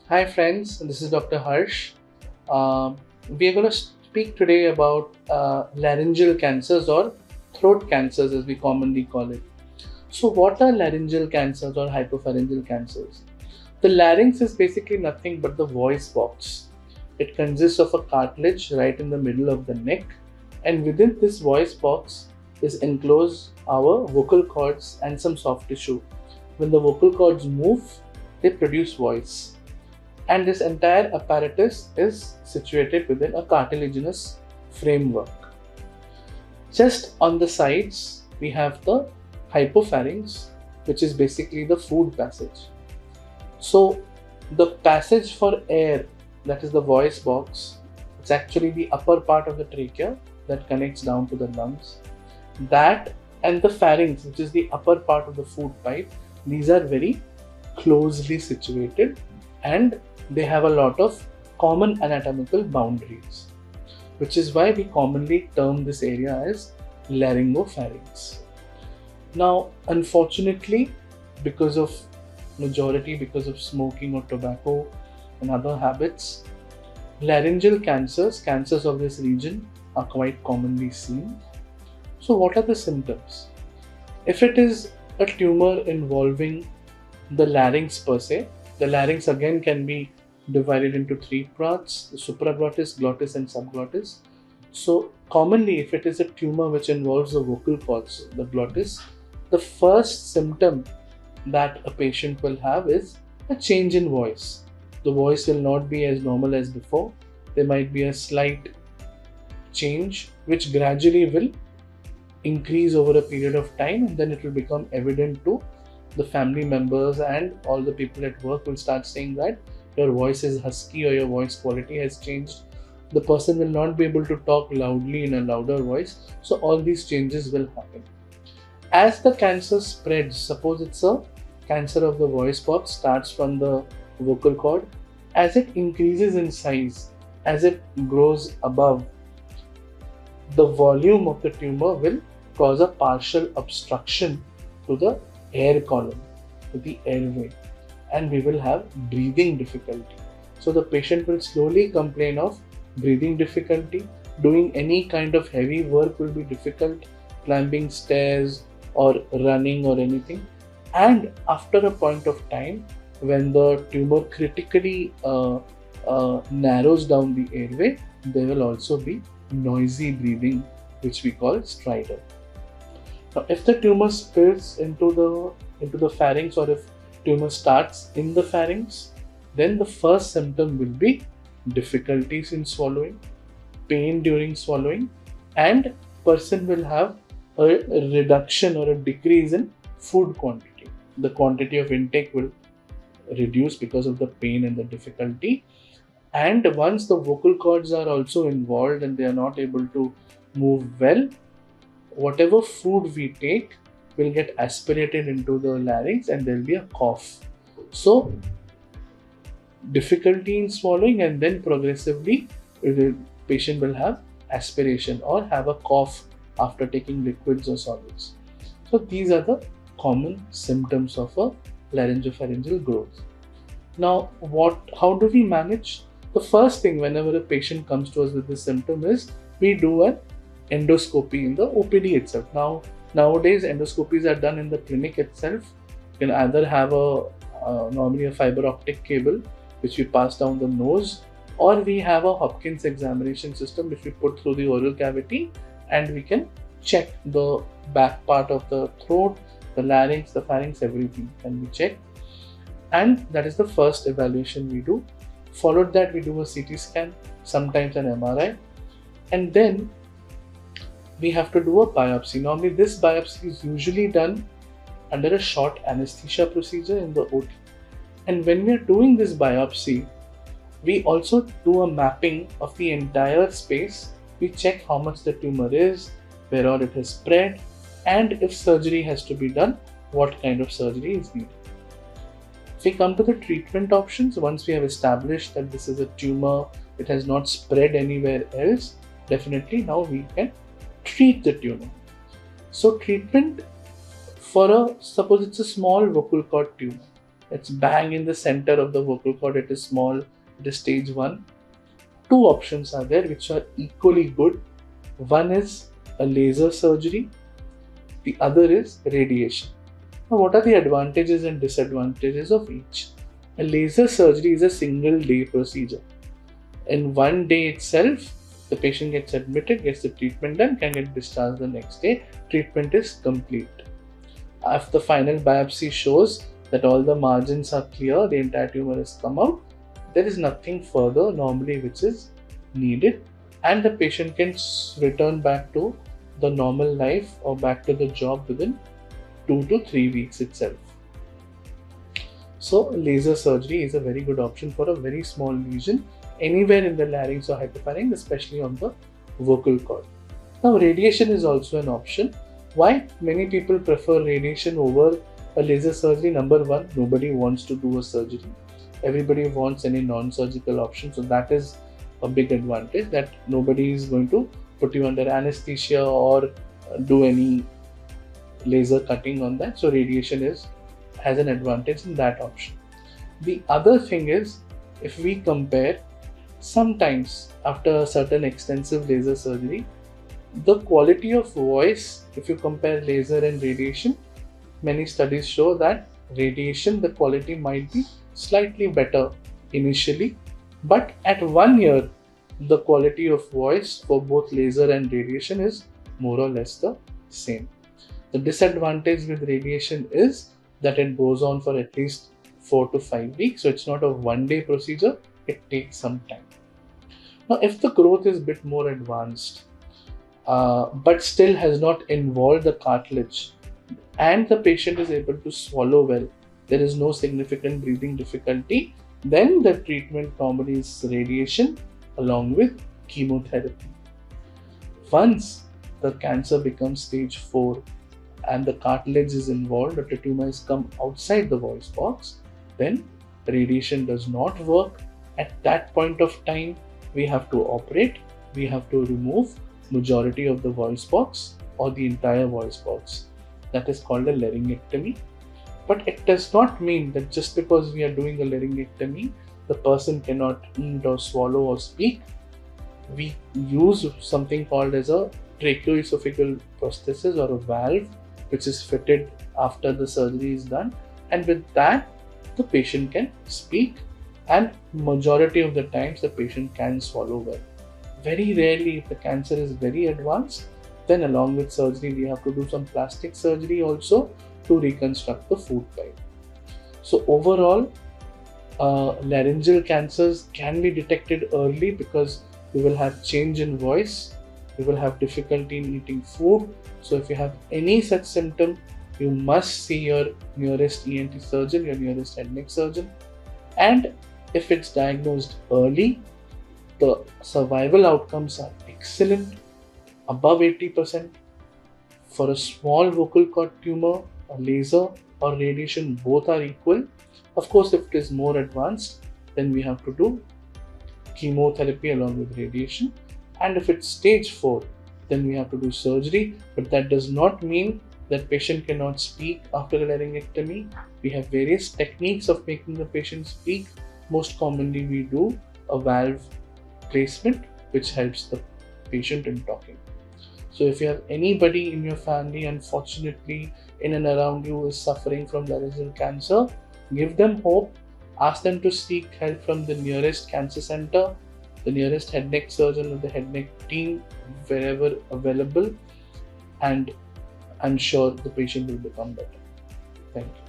Hi friends, this is Dr. Harsh. We are going to speak today about laryngeal cancers or throat cancers as we commonly call it. So what are laryngeal cancers or hypopharyngeal cancers? The larynx is basically nothing but the voice box. It consists of a cartilage right in the middle of the neck, and within this voice box is enclosed our vocal cords and some soft tissue. When the vocal cords move, they produce voice, and this entire apparatus is situated within a cartilaginous framework. Just on the sides, we have the hypopharynx, which is basically the food passage. So, the passage for air, that is the voice box, it's actually the upper part of the trachea that connects down to the lungs. That and the pharynx, which is the upper part of the food pipe, these are very closely situated and they have a lot of common anatomical boundaries, which is why we commonly term this area as laryngopharynx. Now, unfortunately, because of smoking or tobacco and other habits, laryngeal cancers of this region are quite commonly seen. So, what are the symptoms? If it is a tumor involving the larynx per se, the larynx again can be divided into three parts: the supraglottis, glottis, and subglottis. So, commonly, if it is a tumor which involves the vocal cords, the glottis, the first symptom that a patient will have is a change in voice. The voice will not be as normal as before. There might be a slight change which gradually will increase over a period of time, and then it will become evident to the family members, and all the people at work will start saying that your voice is husky or your voice quality has changed. The person will not be able to talk loudly in a louder voice. So all these changes will happen. As the cancer spreads, suppose it's a cancer of the voice box, starts from the vocal cord, as it increases in size, as it grows above, the volume of the tumor will cause a partial obstruction to the air column, to the airway, and we will have breathing difficulty. So the patient will slowly complain of breathing difficulty. Doing any kind of heavy work will be difficult, climbing stairs or running or anything. And after a point of time, when the tumor critically narrows down the airway, there will also be noisy breathing, which we call stridor. Now, if the tumor spills into the pharynx, or if tumor starts in the pharynx, then the first symptom will be difficulties in swallowing, pain during swallowing, and person will have a reduction or a decrease in food quantity. The quantity of intake will reduce because of the pain and the difficulty. And once the vocal cords are also involved and they are not able to move well, whatever food we take will get aspirated into the larynx and there will be a cough. So, difficulty in swallowing, and then progressively the patient will have aspiration or have a cough after taking liquids or solids. So, these are the common symptoms of a laryngopharyngeal growth. Now, how do we manage? The first thing whenever a patient comes to us with this symptom is we do an endoscopy in the OPD itself. Nowadays, endoscopies are done in the clinic itself. You can either have normally a fiber optic cable which we pass down the nose, or we have a Hopkins examination system which we put through the oral cavity, and we can check the back part of the throat, the larynx, the pharynx, everything can be checked. And that is the first evaluation we do. Followed that, we do a CT scan, sometimes an MRI, and then we have to do a biopsy. Normally, this biopsy is usually done under a short anesthesia procedure in the OT. And when we are doing this biopsy, we also do a mapping of the entire space. We check how much the tumor is, where all it has spread, and if surgery has to be done, what kind of surgery is needed. If we come to the treatment options, once we have established that this is a tumor, it has not spread anywhere else, definitely now we can treat the tumor. So treatment for suppose it's a small vocal cord tumor. It's bang in the center of the vocal cord, it is small, it is stage 1. Two options are there which are equally good. One is a laser surgery, the other is radiation. Now, what are the advantages and disadvantages of each? A laser surgery is a single day procedure. In one day itself, the patient gets admitted, gets the treatment done, can get discharged the next day. Treatment is complete. If the final biopsy shows that all the margins are clear, the entire tumor has come out, there is nothing further normally which is needed, and the patient can return back to the normal life or back to the job within 2 to 3 weeks itself. So laser surgery is a very good option for a very small lesion anywhere in the larynx or hypopharynx, especially on the vocal cord. Now radiation is also an option. Why many people prefer radiation over a laser surgery? Number one, nobody wants to do a surgery. Everybody wants any non-surgical option. So that is a big advantage, that nobody is going to put you under anesthesia or do any laser cutting on that. So radiation has an advantage in that option. The other thing is, if we compare, sometimes after a certain extensive laser surgery, the quality of voice, if you compare laser and radiation, many studies show that radiation, the quality might be slightly better initially, but at 1 year, the quality of voice for both laser and radiation is more or less the same. The disadvantage with radiation is that it goes on for at least 4 to 5 weeks. So it's not a one-day procedure, it takes some time. Now, if the growth is a bit more advanced, but still has not involved the cartilage, and the patient is able to swallow well, there is no significant breathing difficulty, then the treatment normally is radiation along with chemotherapy. Once the cancer becomes stage 4 and the cartilage is involved, or the tumor has come outside the voice box, then radiation does not work. At that point of time, we have to operate, we have to remove majority of the voice box or the entire voice box. That is called a laryngectomy. But it does not mean that just because we are doing a laryngectomy, the person cannot eat or swallow or speak. We use something called as a tracheoesophageal prosthesis or a valve, which is fitted after the surgery is done, and with that the patient can speak, and majority of the times the patient can swallow well. Very rarely, if the cancer is very advanced, then along with surgery we have to do some plastic surgery also to reconstruct the food pipe. So overall, laryngeal cancers can be detected early because you will have change in voice, you will have difficulty in eating food. So if you have any such symptom, you must see your nearest ENT surgeon, your nearest head neck surgeon. And if it's diagnosed early, the survival outcomes are excellent, above 80%. For a small vocal cord tumor, a laser or radiation, both are equal. Of course, if it is more advanced, then we have to do chemotherapy along with radiation. And if it's stage 4, then we have to do surgery. But that does not mean that patient cannot speak after a laryngectomy. We have various techniques of making the patient speak. Most commonly, we do a valve placement, which helps the patient in talking. So if you have anybody in your family, unfortunately, in and around you is suffering from laryngeal cancer, give them hope. Ask them to seek help from the nearest cancer center, the nearest head neck surgeon or the head neck team, wherever available, and I'm sure the patient will become better. Thank you.